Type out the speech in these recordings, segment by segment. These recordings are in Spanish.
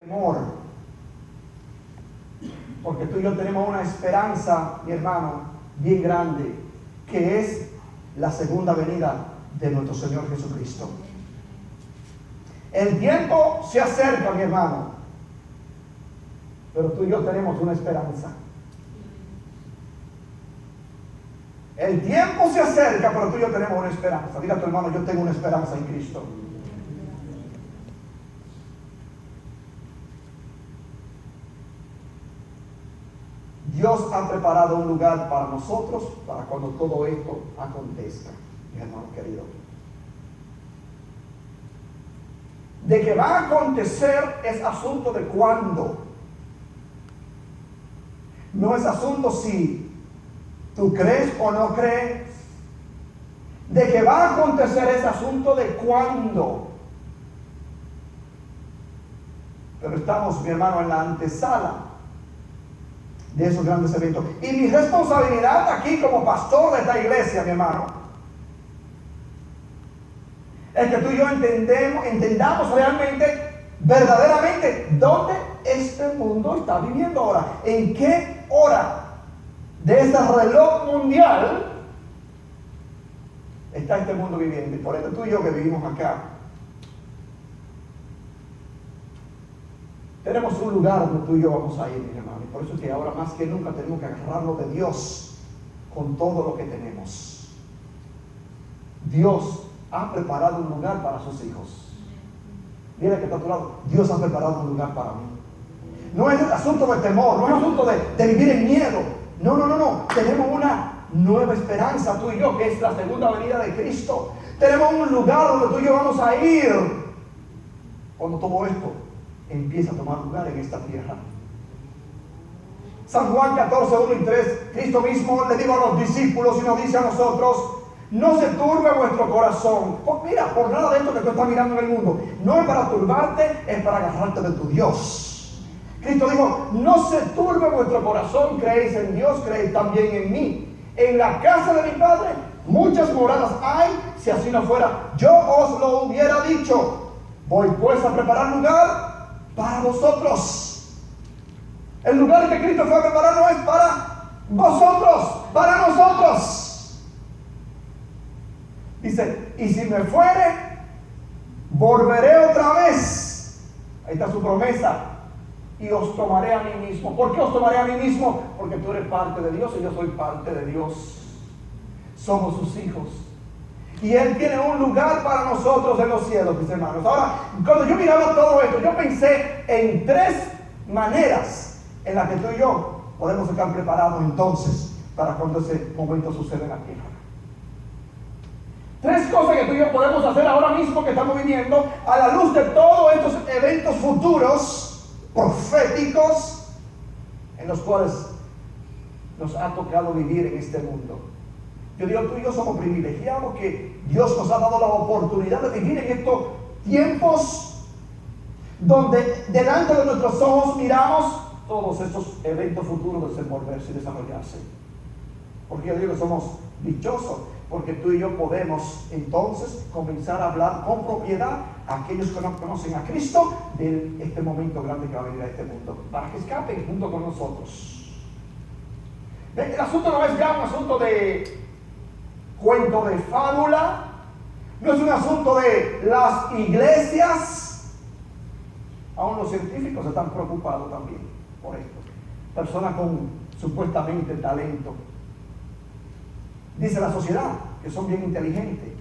temor. Porque tú y yo tenemos una esperanza, mi hermano, bien grande, que es la segunda venida de nuestro Señor Jesucristo. El tiempo se acerca, mi hermano, pero tú y yo tenemos una esperanza. El tiempo se acerca, pero tú y yo tenemos una esperanza. Diga a tu hermano, yo tengo una esperanza en Cristo. Dios ha preparado un lugar para nosotros, para cuando todo esto acontezca, mi hermano querido. De que va a acontecer es asunto de cuándo. No es asunto si tú crees o no crees. De que va a acontecer es asunto de cuándo. Pero estamos, mi hermano, en la antesala de esos grandes eventos. Y mi responsabilidad aquí como pastor de esta iglesia, mi hermano, es que tú y yo entendamos realmente, verdaderamente, dónde este mundo está viviendo ahora. En qué hora de este reloj mundial está este mundo viviendo. Y por eso tú y yo que vivimos acá, tenemos un lugar donde tú y yo vamos a ir, mi hermano. Y por eso es que ahora más que nunca tenemos que agarrarnos de Dios con todo lo que tenemos. Dios ha preparado un lugar para sus hijos. Mira que está a tu lado. Dios ha preparado un lugar para mí. No es asunto de temor, no es asunto de vivir en miedo. No. Tenemos una nueva esperanza, tú y yo, que es la segunda venida de Cristo. Tenemos un lugar donde tú y yo vamos a ir cuando todo esto empieza a tomar lugar en esta tierra. San Juan 14, 1 y 3, Cristo mismo le dijo a los discípulos y nos dice a nosotros: no se turbe vuestro corazón. Mira, por nada de esto que tú estás mirando en el mundo, no es para turbarte, es para agarrarte de tu Dios. Cristo dijo: no se turbe vuestro corazón, creéis en Dios, creéis también en mí. En la casa de mi Padre muchas moradas hay, si así no fuera, yo os lo hubiera dicho. Voy pues a preparar lugar para vosotros. El lugar que Cristo fue a preparar no es para vosotros, para nosotros. Dice: y si me fuere, volveré otra vez. Ahí está su promesa. Y os tomaré a mí mismo. ¿Por qué os tomaré a mí mismo? Porque tú eres parte de Dios y yo soy parte de Dios. Somos sus hijos. Y Él tiene un lugar para nosotros en los cielos, mis hermanos. Ahora, cuando yo miraba todo esto, yo pensé en tres maneras en las que tú y yo podemos estar preparados entonces para cuando ese momento suceda en la tierra. Tres cosas que tú y yo podemos hacer ahora mismo que estamos viviendo a la luz de todos estos eventos futuros proféticos en los cuales nos ha tocado vivir en este mundo. Yo digo, tú y yo somos privilegiados que Dios nos ha dado la oportunidad de vivir en estos tiempos donde delante de nuestros ojos miramos todos estos eventos futuros desenvolverse y desarrollarse. Porque yo digo que somos dichosos, porque tú y yo podemos entonces comenzar a hablar con propiedad a aquellos que no conocen a Cristo de este momento grande que va a venir a este mundo, para que escapen junto con nosotros. El asunto no es ya un asunto de cuento de fábula, no es un asunto de las iglesias. Aún los científicos están preocupados también por esto. Personas con supuestamente talento. Dice la sociedad que son bien inteligentes.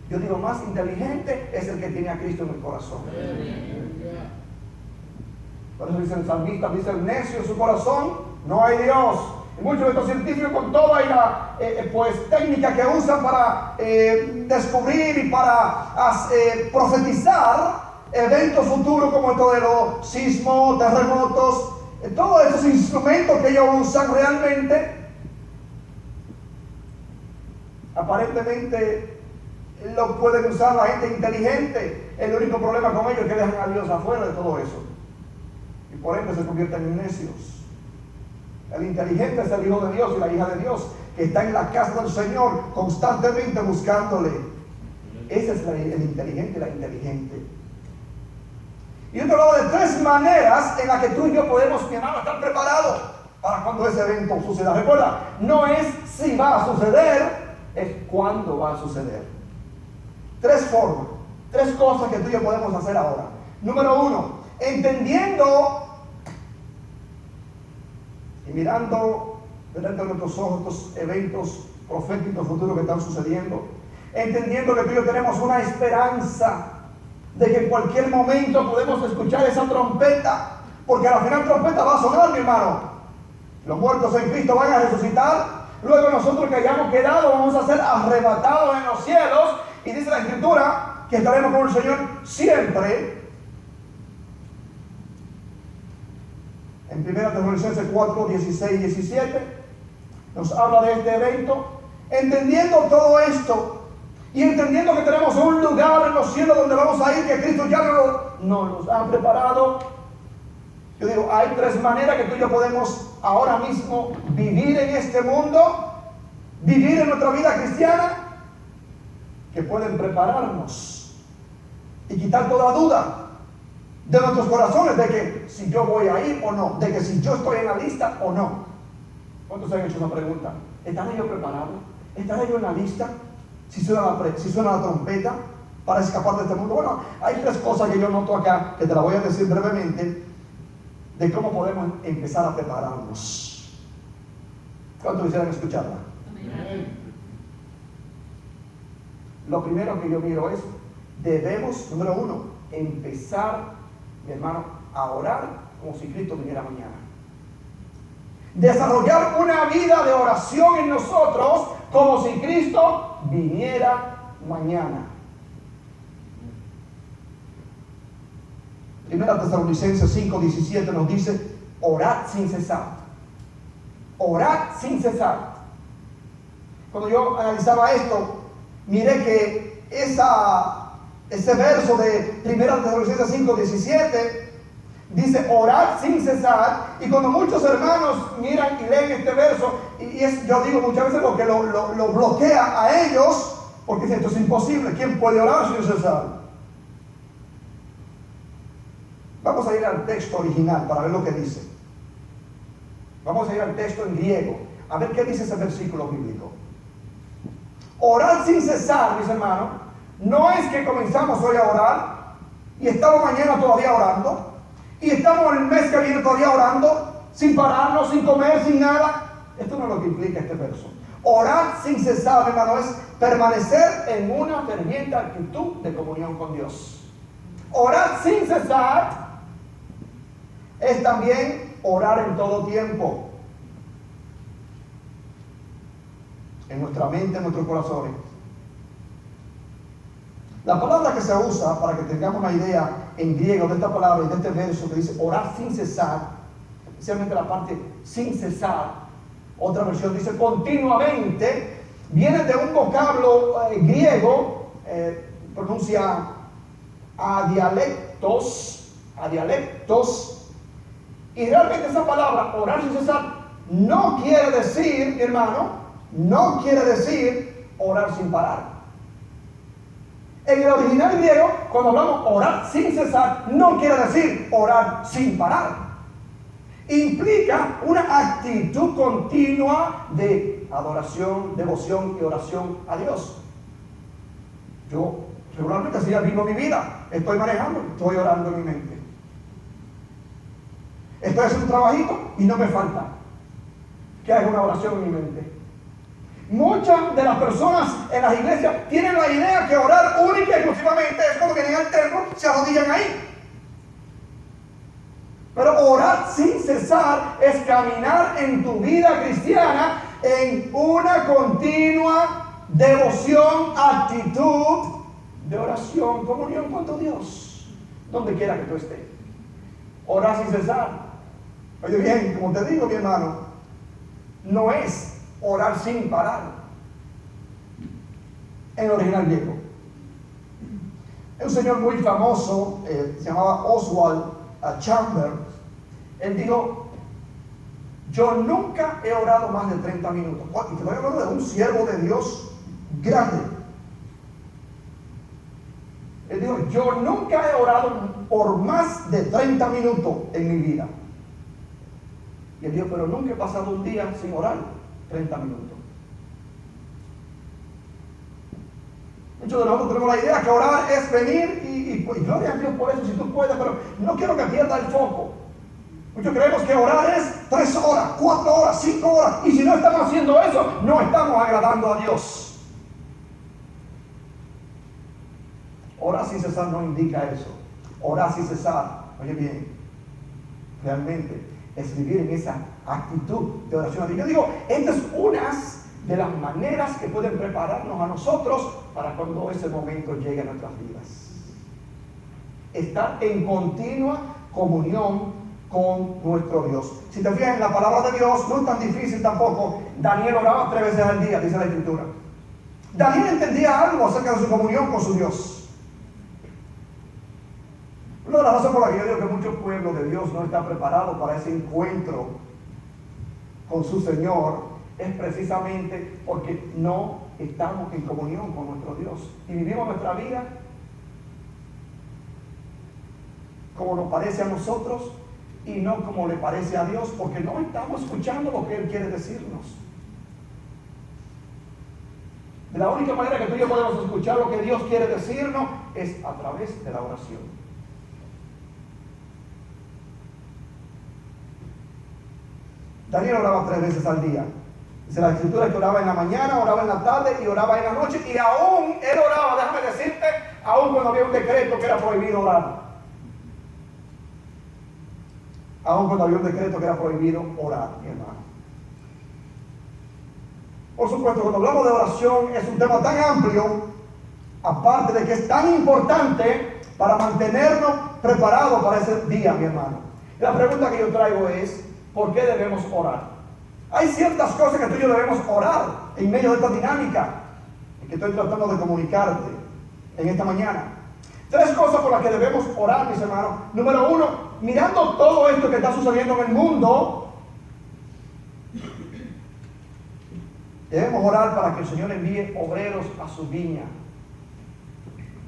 Yo digo, más inteligente es el que tiene a Cristo en el corazón. Por eso dice el salmista, dice: el necio en su corazón no hay Dios. Y muchos de estos científicos, con toda la técnica que usan para descubrir y para profetizar eventos futuros como esto de los sismos, terremotos, todos esos instrumentos que ellos usan realmente, aparentemente lo pueden usar la gente inteligente. El único problema con ellos es que dejan a Dios afuera de todo eso y por ende se convierten en necios. El inteligente es el hijo de Dios y la hija de Dios, que está en la casa del Señor constantemente buscándole. Ese es el inteligente y la inteligente. Y yo te hablaba de 3 maneras en las que tú y yo podemos, mi hermano, estar preparados para cuando ese evento suceda. Recuerda, no es si va a suceder, es cuándo va a suceder. 3 formas, 3 cosas que tú y yo podemos hacer ahora. Número 1, entendiendo y mirando delante de nuestros ojos estos eventos proféticos futuros que están sucediendo, entendiendo que tú y yo tenemos una esperanza de que en cualquier momento podemos escuchar esa trompeta, porque a la final trompeta va a sonar, mi hermano. Los muertos en Cristo van a resucitar, luego nosotros que hayamos quedado vamos a ser arrebatados en los cielos, y dice la Escritura que estaremos con el Señor siempre. En 1 Tesalonicenses 4, 16 y 17 nos habla de este evento. Entendiendo todo esto y entendiendo que tenemos un lugar en los cielos donde vamos a ir, que Cristo ya nos ha preparado, yo digo, hay 3 maneras que tú y yo podemos ahora mismo vivir en este mundo, vivir en nuestra vida cristiana, que pueden prepararnos y quitar toda duda de nuestros corazones de que si yo voy a ir o no, de que si yo estoy en la lista o no. ¿Cuántos se han hecho una pregunta? ¿Estaré yo preparado? ¿Estaré yo en la lista? Si suena la trompeta para escapar de este mundo. Bueno, hay 3 cosas que yo noto acá, que te las voy a decir brevemente, de cómo podemos empezar a prepararnos. ¿Cuántos quisieran escucharla? Amén. Lo primero que yo miro es, debemos, número 1, empezar, mi hermano, a orar como si Cristo viniera mañana. Desarrollar una vida de oración en nosotros como si Cristo viniera mañana. 1 Tesalonicenses 5, 17 nos dice, orad sin cesar. Orad sin cesar. Cuando yo analizaba esto, miré que ese verso de 1 Tesalonicenses 5, 17 dice orar sin cesar, y cuando muchos hermanos miran y leen este verso, yo digo muchas veces lo que lo bloquea a ellos, porque dicen, esto es imposible, ¿quién puede orar sin cesar? Vamos a ir al texto original para ver lo que dice. Vamos a ir al texto en griego, a ver qué dice ese versículo bíblico. Orar sin cesar, mis hermanos, no es que comenzamos hoy a orar y estamos mañana todavía orando, y estamos en el mes que viene todavía orando, sin pararnos, sin comer, sin nada. Esto no es lo que implica este verso. Orar sin cesar, hermano, es permanecer en una ferviente actitud de comunión con Dios. Orar sin cesar es también orar en todo tiempo. En nuestra mente, en nuestros corazones. La palabra que se usa, para que tengamos una idea en griego de esta palabra y de este verso que dice orar sin cesar, especialmente la parte sin cesar, otra versión dice continuamente, viene de un vocablo griego, pronuncia adialectos, y realmente esa palabra orar sin cesar no quiere decir, mi hermano, no quiere decir orar sin parar. En el original griego, cuando hablamos orar sin cesar, no quiere decir orar sin parar. Implica una actitud continua de adoración, devoción y oración a Dios. Yo regularmente así vivo mi vida. Estoy manejando, estoy orando en mi mente. Estoy haciendo un trabajito y no me falta que haga una oración en mi mente. Muchas de las personas en las iglesias tienen la idea que orar única y exclusivamente es cuando vienen al templo, se arrodillan ahí. Pero orar sin cesar es caminar en tu vida cristiana en una continua devoción, actitud de oración, comunión con tu Dios, donde quiera que tú estés. Orar sin cesar. Oye bien, como te digo, mi hermano, no es orar sin parar en el original griego. Un señor muy famoso, se llamaba Oswald Chambers. Él dijo, yo nunca he orado más de 30 minutos. Y te estoy hablando de un siervo de Dios grande. Él dijo, yo nunca he orado por más de 30 minutos en mi vida. Y él dijo, pero nunca he pasado un día sin orar 30 minutos. Muchos de nosotros tenemos la idea que orar es venir y gloria a Dios por eso, si tú puedes, pero no quiero que pierda el foco. Muchos creemos que orar es 3 horas, 4 horas, 5 horas, y si no estamos haciendo eso, no estamos agradando a Dios. Orar sin cesar no indica eso. Orar sin cesar, oye bien, realmente es vivir en esa actitud de oración. Y yo digo, esta es una de las maneras que pueden prepararnos a nosotros para cuando ese momento llegue a nuestras vidas. Estar en continua comunión con nuestro Dios. Si te fijas en la palabra de Dios, no es tan difícil tampoco. Daniel oraba 3 veces al día, dice la Escritura. Daniel entendía algo acerca de su comunión con su Dios. Una de las razones por las que yo digo que muchos pueblos de Dios no están preparados para ese encuentro con su Señor es precisamente porque no estamos en comunión con nuestro Dios y vivimos nuestra vida como nos parece a nosotros y no como le parece a Dios, porque no estamos escuchando lo que Él quiere decirnos. De la única manera que tú y yo podemos escuchar lo que Dios quiere decirnos es a través de la oración. Daniel oraba 3 veces al día. Dice la Escritura que oraba en la mañana, oraba en la tarde y oraba en la noche. Y aún él oraba, déjame decirte, aún cuando había un decreto que era prohibido orar. Aún cuando había un decreto que era prohibido orar, mi hermano. Por supuesto, cuando hablamos de oración es un tema tan amplio, aparte de que es tan importante para mantenernos preparados para ese día, mi hermano. Y la pregunta que yo traigo es, ¿por qué debemos orar? Hay ciertas cosas que tú y yo debemos orar en medio de esta dinámica que estoy tratando de comunicarte en esta mañana. 3 cosas por las que debemos orar, mis hermanos. Número 1, mirando todo esto que está sucediendo en el mundo, debemos orar para que el Señor envíe obreros a su viña.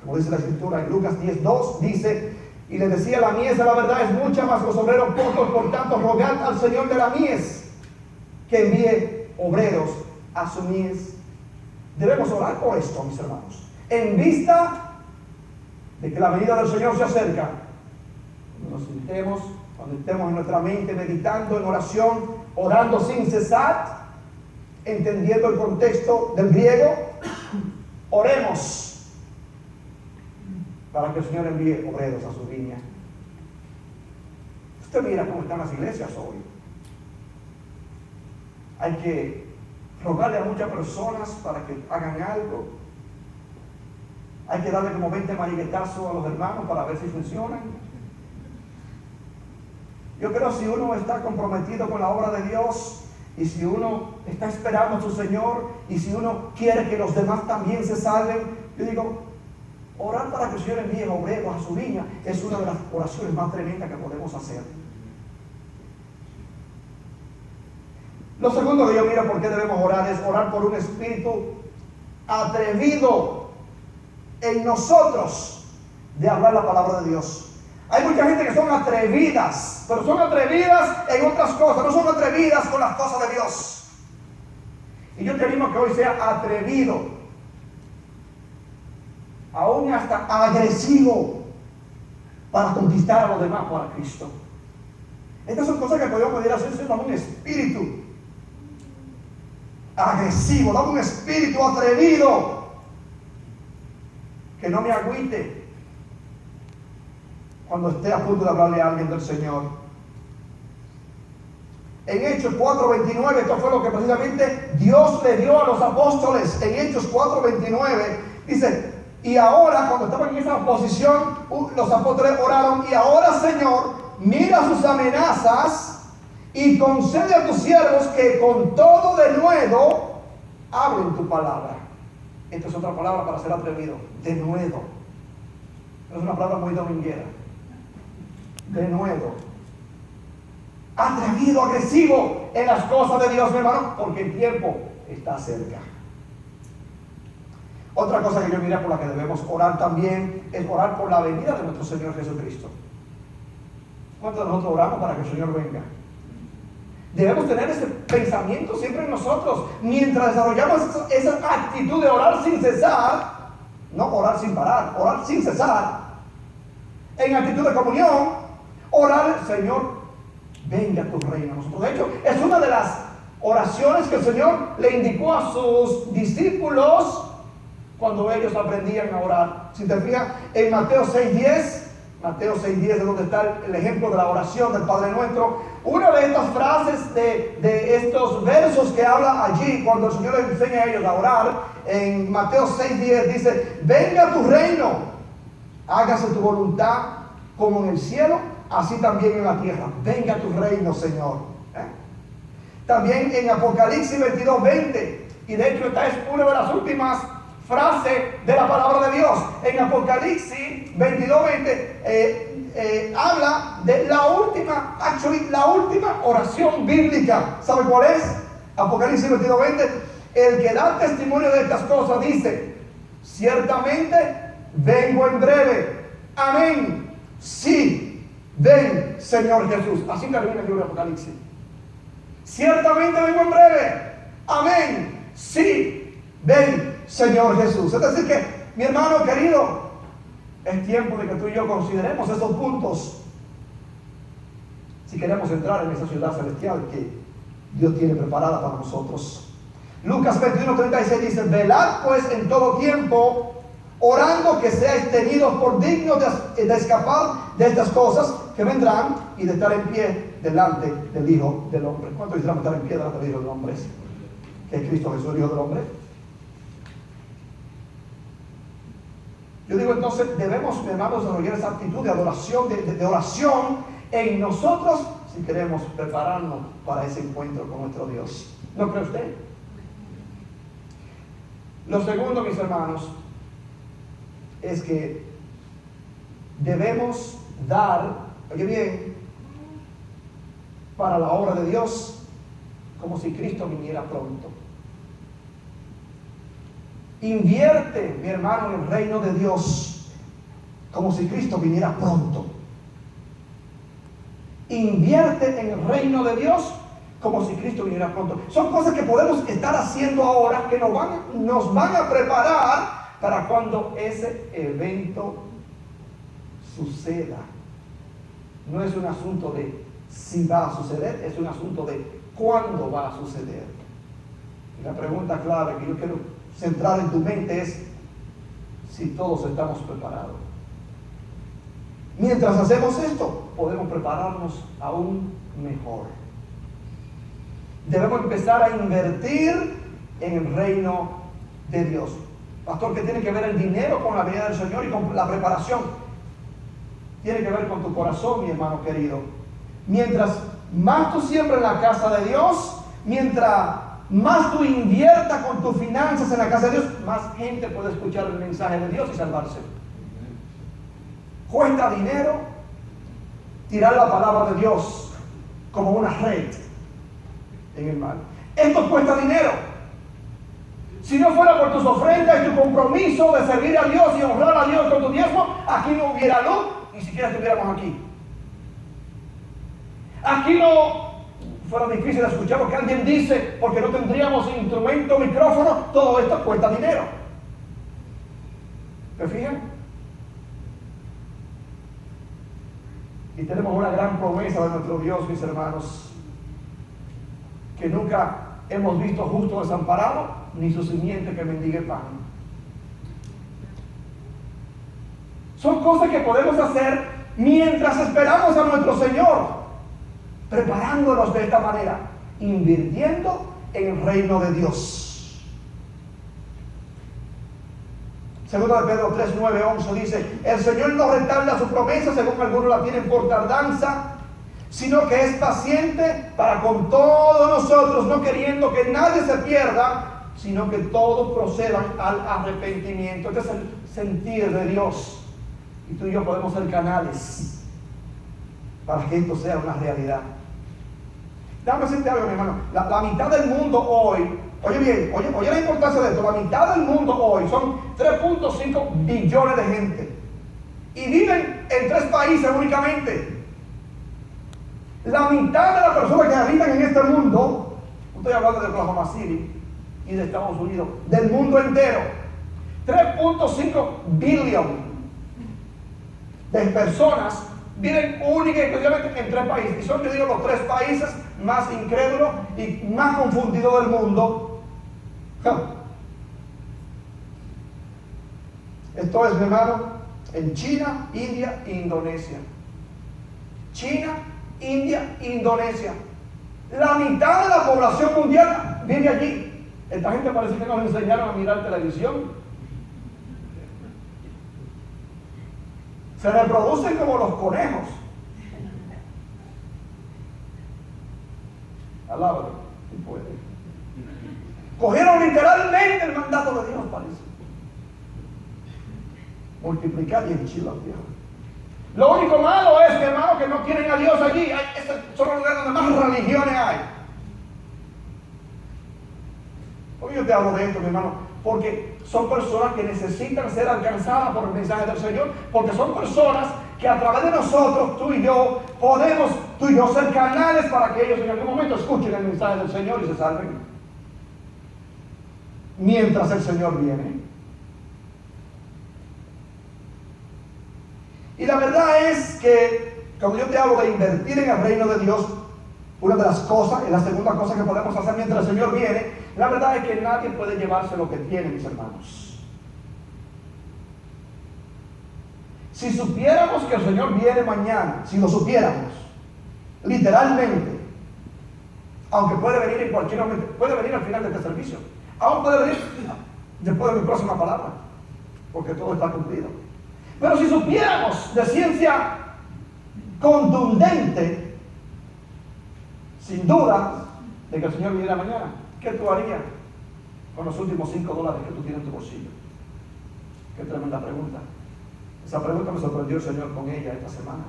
Como dice la Escritura en Lucas 10:2, dice, y le decía, la mies de la verdad es mucha, mas los obreros pocos, por tanto rogad al Señor de la mies que envíe obreros a su mies. Debemos orar por esto, mis hermanos, en vista de que la venida del Señor se acerca. Cuando estemos en nuestra mente meditando en oración, orando sin cesar, entendiendo el contexto del griego, oremos para que el Señor envíe obreros a su viña. Usted mira cómo están las iglesias hoy. Hay que rogarle a muchas personas para que hagan algo. Hay que darle como 20 mariguetazos a los hermanos para ver si funcionan. Yo creo que si uno está comprometido con la obra de Dios y si uno está esperando a su Señor y si uno quiere que los demás también se salven, yo digo, orar para que el Señor envíe obreros a su viña es una de las oraciones más tremendas que podemos hacer. Lo segundo que yo miro por qué debemos orar es orar por un espíritu atrevido en nosotros de hablar la palabra de Dios. Hay mucha gente que son atrevidas, pero son atrevidas en otras cosas, no son atrevidas con las cosas de Dios. Y yo te animo a que hoy sea atrevido, aún hasta agresivo, para conquistar a los demás para Cristo. Estas son cosas que podemos pedir a Dios, dame un espíritu agresivo, dame un espíritu atrevido, que no me agüite cuando esté a punto de hablarle a alguien del Señor. En Hechos 4:29, esto fue lo que precisamente Dios le dio a los apóstoles. En Hechos 4:29 dice, y ahora cuando estaban en esa posición, los apóstoles oraron, y ahora, Señor, mira sus amenazas y concede a tus siervos que con todo denuedo hablen tu palabra. Esta es otra palabra para ser atrevido, denuedo. Es una palabra muy dominguera. Denuedo. Atrevido, agresivo en las cosas de Dios, mi hermano, porque el tiempo está cerca. Otra cosa que yo miré por la que debemos orar también es orar por la venida de nuestro Señor Jesucristo. ¿Cuántos de nosotros oramos para que el Señor venga? Debemos tener ese pensamiento siempre en nosotros. Mientras desarrollamos esa actitud de orar sin cesar, no orar sin parar, orar sin cesar, en actitud de comunión, orar, Señor, venga tu reino a nosotros. De hecho, es una de las oraciones que el Señor le indicó a sus discípulos cuando ellos aprendían a orar. Si te fijas, en Mateo 6:10 es donde está el ejemplo de la oración del Padre Nuestro. Una de estas frases de estos versos que habla allí, cuando el Señor les enseña a ellos a orar, en Mateo 6:10 dice: venga tu reino, hágase tu voluntad como en el cielo, así también en la tierra. Venga tu reino, Señor. También en Apocalipsis 22:20, y de hecho esta es una de las últimas frase de la palabra de Dios. En Apocalipsis 22:20 habla de la última oración bíblica. ¿Sabe cuál es? Apocalipsis 22:20. El que da testimonio de estas cosas dice: ciertamente vengo en breve. Amén. Sí, ven, Señor Jesús. Así termina el libro de Apocalipsis. Ciertamente vengo en breve. Amén. Sí, ven, Señor Jesús. Es decir que, mi hermano querido, es tiempo de que tú y yo consideremos esos puntos si queremos entrar en esa ciudad celestial que Dios tiene preparada para nosotros. Lucas 21:36 dice: velad pues en todo tiempo, orando que seáis tenidos por dignos de escapar de estas cosas que vendrán y de estar en pie delante del Hijo del Hombre. ¿Cuántos quisiéramos estar en pie delante del Hijo del Hombre? Que es Cristo Jesús, el Hijo del Hombre. Yo digo, entonces debemos, hermanos, desarrollar esa actitud de adoración, de oración en nosotros, si queremos prepararnos para ese encuentro con nuestro Dios. ¿No cree usted? Lo segundo, mis hermanos, es que debemos dar, oye bien, para la obra de Dios, como si Cristo viniera pronto. Invierte, mi hermano, en el reino de Dios, como si Cristo viniera pronto. Invierte en el reino de Dios como si Cristo viniera pronto. Son cosas que podemos estar haciendo ahora, que nos van a preparar para cuando ese evento suceda. No es un asunto de si va a suceder, es un asunto de cuándo va a suceder. Y la pregunta clave que yo quiero centrar en tu mente es si todos estamos preparados. Mientras hacemos esto, podemos prepararnos aún mejor. Debemos empezar a invertir en el reino de Dios. Pastor, ¿qué tiene que ver el dinero con la venida del Señor y con la preparación? Tiene que ver con tu corazón, mi hermano querido. Mientras más tú siembras en la casa de Dios, mientras más tú inviertas con tus finanzas en la casa de Dios, más gente puede escuchar el mensaje de Dios y salvarse. Cuesta dinero tirar la palabra de Dios como una red en el mar. Esto cuesta dinero. Si no fuera por tus ofrendas y tu compromiso de servir a Dios y honrar a Dios con tu diezmo, aquí no hubiera luz, ni siquiera estuviéramos aquí. Aquí no fuera difícil escuchar lo que alguien dice, porque no tendríamos instrumento, micrófono. Todo esto cuesta dinero. ¿Me fijan? Y tenemos una gran promesa de nuestro Dios, mis hermanos, que nunca hemos visto justo desamparado, ni su simiente que mendigue pan. Son cosas que podemos hacer mientras esperamos a nuestro Señor, preparándonos de esta manera, invirtiendo en el reino de Dios. Segunda de Pedro 3, 9, 11 dice: el Señor no retarda su promesa, según algunos la tienen por tardanza, sino que es paciente para con todos nosotros, no queriendo que nadie se pierda, sino que todos procedan al arrepentimiento. Este es el sentir de Dios, y tú y yo podemos ser canales para que esto sea una realidad. Déjame decirte algo, mi hermano. La mitad del mundo hoy Oye bien, oye la importancia de esto. La mitad del mundo hoy son 3.5 billones de gente. Y viven en 3 países únicamente. La mitad de las personas que habitan en este mundo, no estoy hablando de Oklahoma City y de Estados Unidos, del mundo entero. 3.5 billones de personas viven única y exclusivamente en 3 países. Y son, yo digo, los 3 países más incrédulos y más confundidos del mundo. Esto es, mi hermano, en China, India e Indonesia. China, India e Indonesia. La mitad de la población mundial vive allí. Esta gente parece que nos enseñaron a mirar televisión. Se reproducen como los conejos. Alábalo, si puede. Cogieron literalmente el mandato de Dios, parece. Multiplicar y henchir la tierra. Lo único malo es, mi hermano, que no tienen a Dios allí. Son los lugares donde más religiones hay. ¿Por qué yo te hablo de esto, mi hermano? Porque son personas que necesitan ser alcanzadas por el mensaje del Señor. Porque son personas que a través de nosotros, tú y yo, podemos, tú y yo, ser canales para que ellos en algún momento escuchen el mensaje del Señor y se salven. Mientras el Señor viene. Y la verdad es que cuando yo te hablo de invertir en el reino de Dios, una de las cosas, es la segunda cosa que podemos hacer mientras el Señor viene, la verdad es que nadie puede llevarse lo que tiene, mis hermanos. Si supiéramos que el Señor viene mañana, si lo supiéramos, literalmente, aunque puede venir en cualquier momento, puede venir al final de este servicio, aún puede venir después de mi próxima palabra, porque todo está cumplido. Pero si supiéramos de ciencia contundente, sin duda, de que el Señor viniera mañana, ¿qué tú harías con los últimos $5 que tú tienes en tu bolsillo? Qué tremenda pregunta. Esa pregunta me sorprendió el Señor con ella esta semana.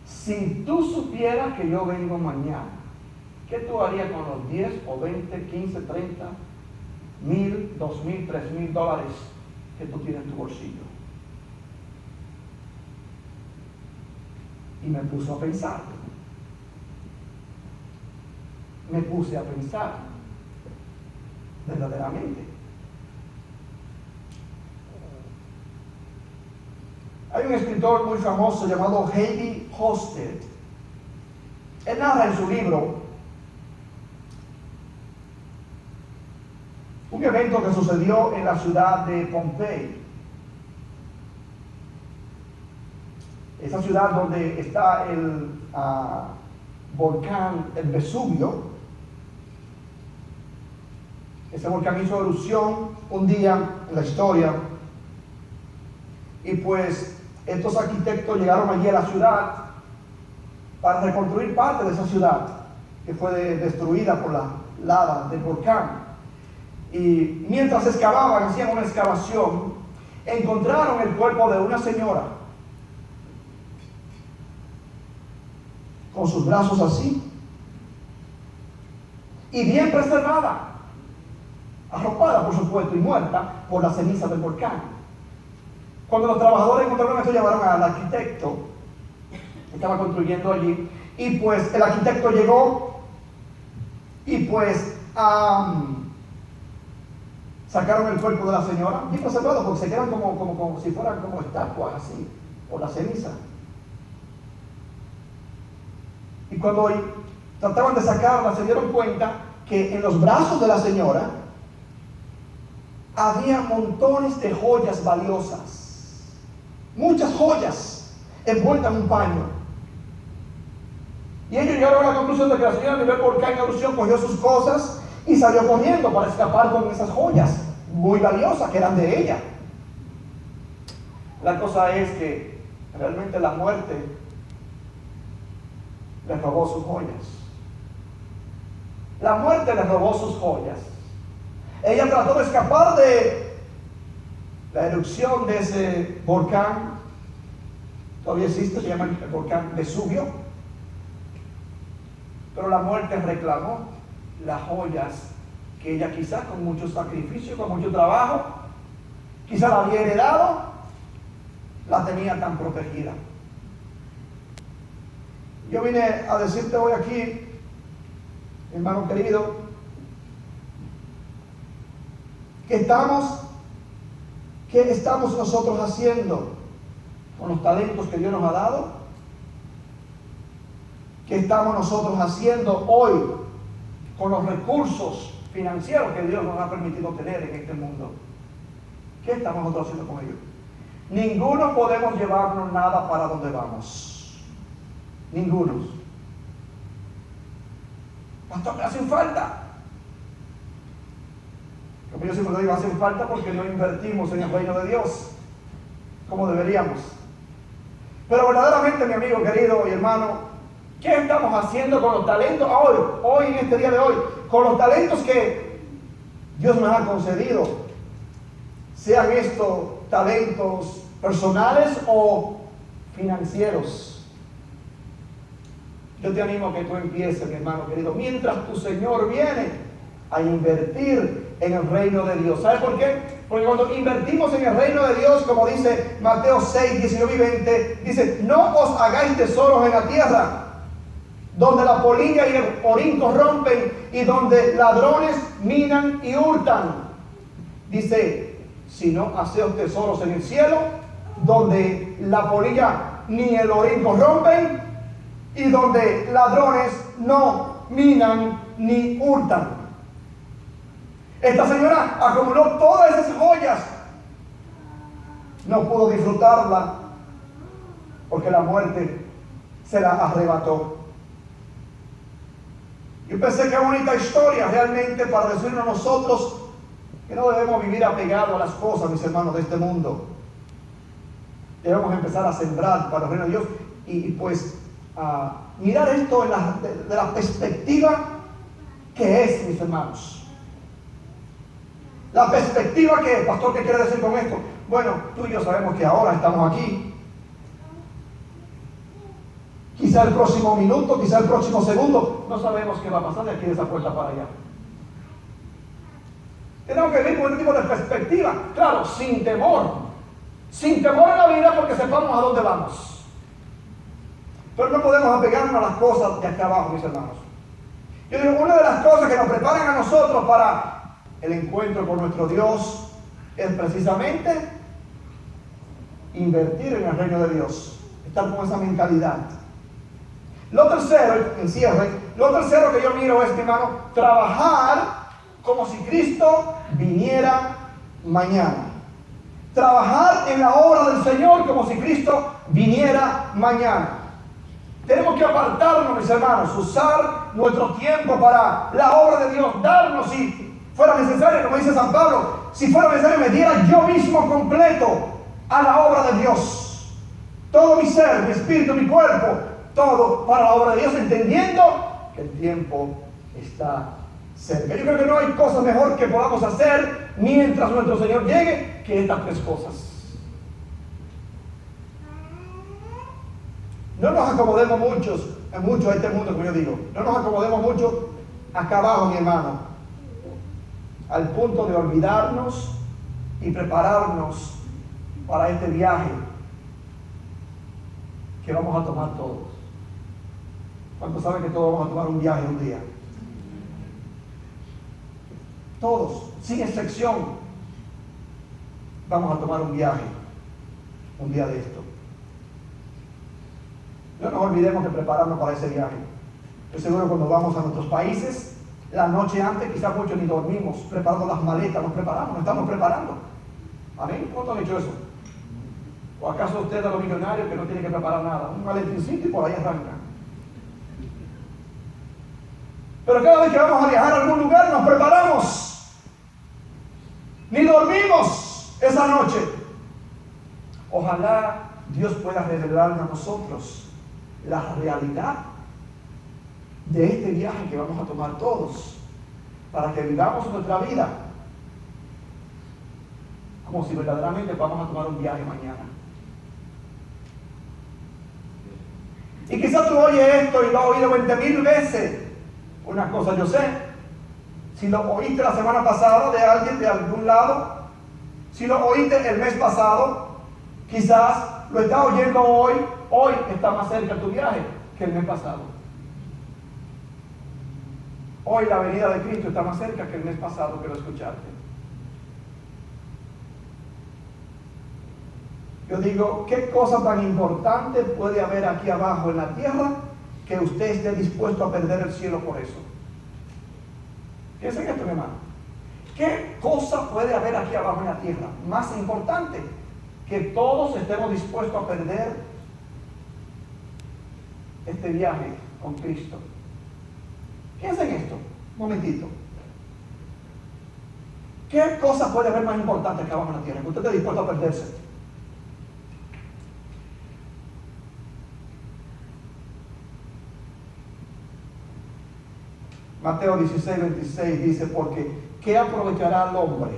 Si tú supieras que yo vengo mañana, ¿qué tú harías con los 10 o 20, 15, 30, $1,000, $2,000, $3,000 que tú tienes en tu bolsillo? Y me puso a pensar. Me puse a pensar verdaderamente. Hay un escritor muy famoso llamado Heidi Hosted. Él narra en su libro un evento que sucedió en la ciudad de Pompey. Esa ciudad donde está el volcán, el Vesubio. Ese volcán hizo erupción un día en la historia. Y pues estos arquitectos llegaron allí a la ciudad para reconstruir parte de esa ciudad que fue destruida por la lava del volcán. Y mientras excavaban, hacían una excavación, encontraron el cuerpo de una señora con sus brazos así y bien preservada, arropada por supuesto y muerta por la ceniza del volcán. Cuando los trabajadores encontraron esto, llamaron al arquitecto que estaba construyendo allí, y pues el arquitecto llegó y pues sacaron el cuerpo de la señora, bien preservado, porque se quedan como si fueran como estatuas así, por la ceniza. Y cuando trataban de sacarla, se dieron cuenta que en los brazos de la señora había montones de joyas valiosas. Muchas joyas envueltas en un paño. Y ellos llegaron a la conclusión de que la señora, al nivel volcán en erupción, cogió sus cosas y salió corriendo para escapar con esas joyas muy valiosas que eran de ella. La cosa es que realmente la muerte le robó sus joyas. La muerte le robó sus joyas. Ella trató de escapar de la erupción de ese volcán. Todavía existe, se llama el volcán Vesubio. Pero la muerte reclamó las joyas que ella quizás con mucho sacrificio, con mucho trabajo, quizás la había heredado, la tenía tan protegida. Yo vine a decirte hoy aquí, hermano querido, ¿qué estamos nosotros haciendo con los talentos que Dios nos ha dado? ¿Qué estamos nosotros haciendo hoy con los recursos financieros que Dios nos ha permitido tener en este mundo? ¿Qué estamos nosotros haciendo con ellos? Ninguno podemos llevarnos nada para donde vamos. Ninguno. Pastor, me hacen falta. Como yo siempre digo, hacen falta porque no invertimos en el reino de Dios como deberíamos. Pero verdaderamente, mi amigo querido y hermano, ¿qué estamos haciendo con los talentos hoy en este día de hoy? Con los talentos que Dios nos ha concedido, sean estos talentos personales o financieros. Yo te animo a que tú empieces, mi hermano querido, mientras tu Señor viene, a invertir en el reino de Dios. ¿Sabes por qué? Porque cuando invertimos en el reino de Dios, como dice Mateo 6, 19 y 20, dice: no os hagáis tesoros en la tierra, donde la polilla y el orín corrompen, y donde ladrones minan y hurtan. Dice: sino haceos tesoros en el cielo, donde la polilla ni el orín corrompen, y donde ladrones no minan ni hurtan. Esta señora acumuló todas esas joyas, no pudo disfrutarla porque la muerte se la arrebató. Yo pensé que bonita historia realmente para decirnos a nosotros que no debemos vivir apegados a las cosas, mis hermanos, de este mundo. Debemos empezar a sembrar para el reino de Dios y pues mirar esto de la perspectiva que es, mis hermanos. La perspectiva que es, pastor, ¿qué quiere decir con esto? Bueno, tú y yo sabemos que ahora estamos aquí. Quizá el próximo minuto, quizá el próximo segundo, no sabemos qué va a pasar de aquí de esa puerta para allá. Tenemos que vivir con este tipo de perspectiva, claro, sin temor en la vida, porque sepamos a dónde vamos. Pero no podemos apegarnos a las cosas de acá abajo, mis hermanos. Yo digo, una de las cosas que nos preparan a nosotros para el encuentro con nuestro Dios es precisamente invertir en el reino de Dios, estar con esa mentalidad. Lo tercero, en cierre, lo tercero que yo miro es, mi hermano, trabajar como si Cristo viniera mañana. Trabajar en la obra del Señor como si Cristo viniera mañana. Tenemos que apartarnos, mis hermanos, usar nuestro tiempo para la obra de Dios, darnos, si fuera necesario, como dice San Pablo, si fuera necesario, me diera yo mismo completo a la obra de Dios. Todo mi ser, mi espíritu, mi cuerpo, todo para la obra de Dios, entendiendo que el tiempo está cerca. Yo creo que no hay cosa mejor que podamos hacer mientras nuestro Señor llegue que estas tres cosas. No nos acomodemos mucho a este mundo, como yo digo. No nos acomodemos mucho acá abajo, mi hermano, al punto de olvidarnos y prepararnos para este viaje que vamos a tomar todos. ¿Cuántos saben que todos vamos a tomar un viaje un día? Todos, sin excepción, vamos a tomar un viaje un día de esto. No nos olvidemos de prepararnos para ese viaje. Estoy seguro que cuando vamos a nuestros países, la noche antes, quizás muchos ni dormimos, preparando las maletas, nos preparamos, nos estamos preparando. ¿Amén? ¿Cuántos han hecho eso? ¿O acaso usted a los millonarios que no tiene que preparar nada? Un maletincito y por ahí arranca. Pero cada vez que vamos a viajar a algún lugar, nos preparamos. Ni dormimos esa noche. Ojalá Dios pueda revelarnos a nosotros la realidad de este viaje que vamos a tomar todos, para que vivamos nuestra vida como si verdaderamente vamos a tomar un viaje mañana. Y quizás tú oyes esto y lo has oído 20,000 veces. Una cosa yo sé, Si lo oíste la semana pasada de alguien de algún lado, si lo oíste el mes pasado, quizás lo estás oyendo hoy está más cerca tu viaje que el mes pasado. Hoy la venida de Cristo está más cerca que el mes pasado que lo escuchaste. Yo digo, ¿qué cosa tan importante puede haber aquí abajo en la tierra que usted esté dispuesto a perder el cielo por eso? Piensen esto, mi hermano. ¿Qué cosa puede haber aquí abajo en la tierra más importante que todos estemos dispuestos a perder este viaje con Cristo? Piensen esto, un momentito. ¿Qué cosa puede haber más importante aquí abajo en la tierra que usted esté dispuesto a perderse? Mateo 16:26 dice, porque ¿qué aprovechará el hombre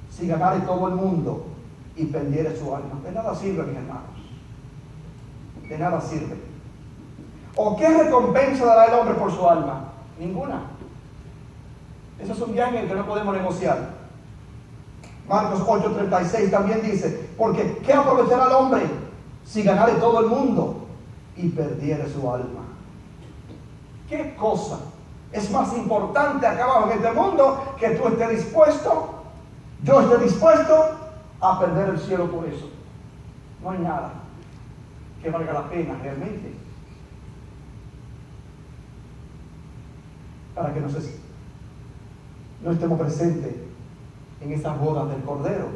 si ganare todo el mundo y perdiere su alma? De nada sirve, mis hermanos. De nada sirve. ¿O qué recompensa dará el hombre por su alma? Ninguna. Eso es un viaje en el que no podemos negociar. Marcos 8:36 también dice, porque ¿qué aprovechará el hombre si ganare todo el mundo y perdiere su alma? ¿Qué cosa es más importante acá abajo en este mundo que tú estés dispuesto, yo esté dispuesto a perder el cielo por eso? No hay nada que valga la pena realmente para que no estemos presentes en esas bodas del Cordero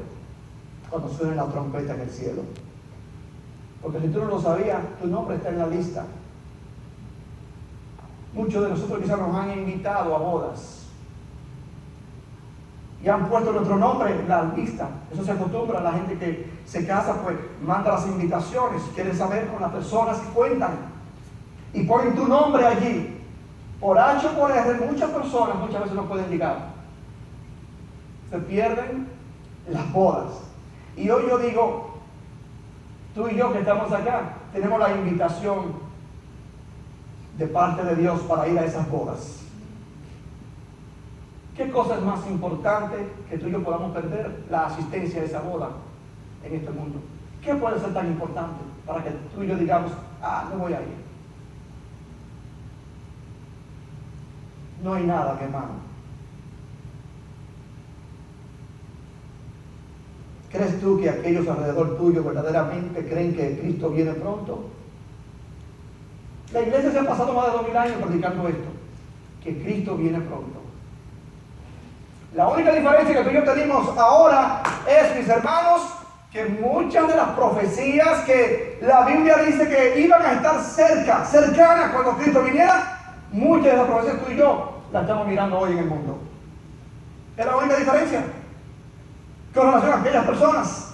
cuando suene la trompeta en el cielo. Porque si tú no lo sabías, tu nombre está en la lista. Muchos de nosotros quizás nos han invitado a bodas y han puesto nuestro nombre en la lista. Eso se acostumbra. La gente que se casa pues manda las invitaciones, quieren saber con las personas que cuentan y ponen tu nombre allí. Por H o por R, muchas personas muchas veces no pueden llegar. Se pierden las bodas. Y hoy yo digo, tú y yo que estamos acá, tenemos la invitación de parte de Dios para ir a esas bodas. ¿Qué cosa es más importante que tú y yo podamos perder? La asistencia a esa boda en este mundo. ¿Qué puede ser tan importante para que tú y yo digamos, no voy a ir? No hay nada, mi hermano. ¿Crees tú que aquellos alrededor tuyo verdaderamente creen que Cristo viene pronto? La iglesia se ha pasado más de 2000 años predicando esto, que Cristo viene pronto. La única diferencia que tú y yo tenemos ahora es, mis hermanos, que muchas de las profecías que la Biblia dice que iban a estar cercanas cuando Cristo viniera, muchas de las profecías tú y yo las estamos mirando hoy en el mundo. Es la única diferencia con relación a aquellas personas